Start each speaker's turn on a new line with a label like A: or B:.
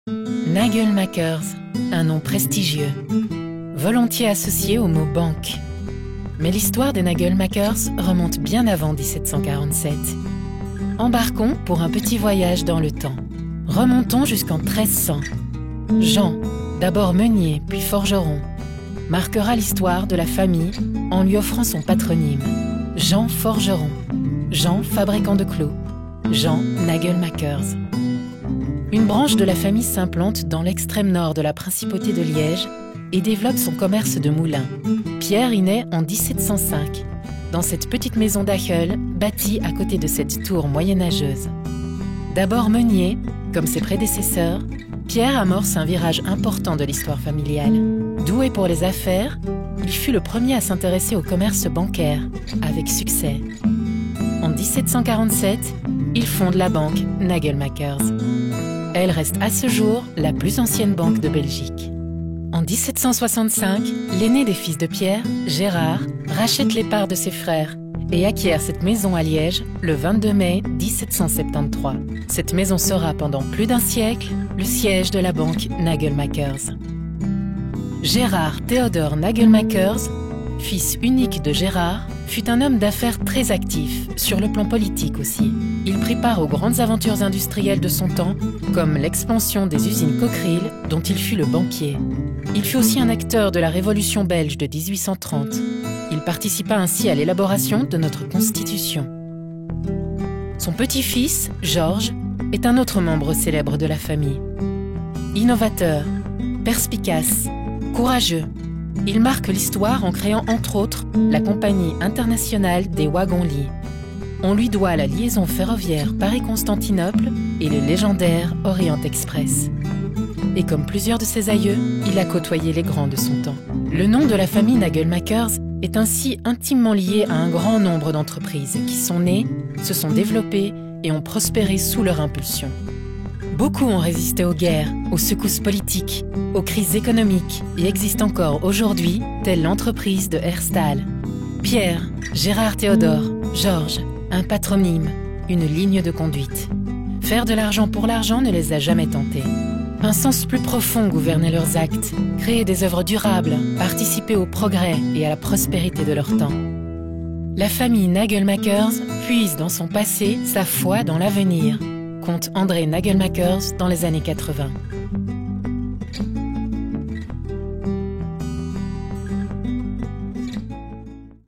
A: Nagelmakers, un nom prestigieux, volontiers associé au mot banque. Mais l'histoire des Nagelmakers remonte bien avant 1747. Embarquons pour un petit voyage dans le temps. Remontons jusqu'en 1300. Jean, d'abord meunier puis forgeron, marquera l'histoire de la famille en lui offrant son patronyme. Jean Forgeron, Jean Fabricant de clous, Jean Nagelmakers. Une branche de la famille s'implante dans l'extrême nord de la principauté de Liège et développe son commerce de moulins. Pierre y naît en 1705, dans cette petite maison d'Acheul, bâtie à côté de cette tour moyenâgeuse. D'abord meunier, comme ses prédécesseurs, Pierre amorce un virage important de l'histoire familiale. Doué pour les affaires, il fut le premier à s'intéresser au commerce bancaire, avec succès. En 1747, il fonde la banque Nagelmakers. Elle reste à ce jour la plus ancienne banque de Belgique. En 1765, l'aîné des fils de Pierre, Gérard, rachète les parts de ses frères et acquiert cette maison à Liège le 22 mai 1773. Cette maison sera pendant plus d'un siècle le siège de la banque Nagelmakers. Gérard Théodore Nagelmakers, fils unique de Gérard, fut un homme d'affaires très actif, sur le plan politique aussi. Il prit part aux grandes aventures industrielles de son temps, comme l'expansion des usines Cockerill, dont il fut le banquier. Il fut aussi un acteur de la Révolution belge de 1830. Il participa ainsi à l'élaboration de notre Constitution. Son petit-fils, Georges, est un autre membre célèbre de la famille. Innovateur, perspicace, courageux, il marque l'histoire en créant entre autres la Compagnie internationale des wagons-lits. On lui doit la liaison ferroviaire Paris-Constantinople et le légendaire Orient Express. Et comme plusieurs de ses aïeux, il a côtoyé les grands de son temps. Le nom de la famille Nagelmakers est ainsi intimement lié à un grand nombre d'entreprises qui sont nées, se sont développées et ont prospéré sous leur impulsion. Beaucoup ont résisté aux guerres, aux secousses politiques, aux crises économiques et existent encore aujourd'hui, telle l'entreprise de Herstal. Pierre, Gérard Théodore, Georges, un patronyme, une ligne de conduite. Faire de l'argent pour l'argent ne les a jamais tentés. Un sens plus profond gouvernait leurs actes, créer des œuvres durables, participer au progrès et à la prospérité de leur temps. La famille Nagelmakers puise dans son passé sa foi dans l'avenir, compte André Nagelmakers dans les années 80.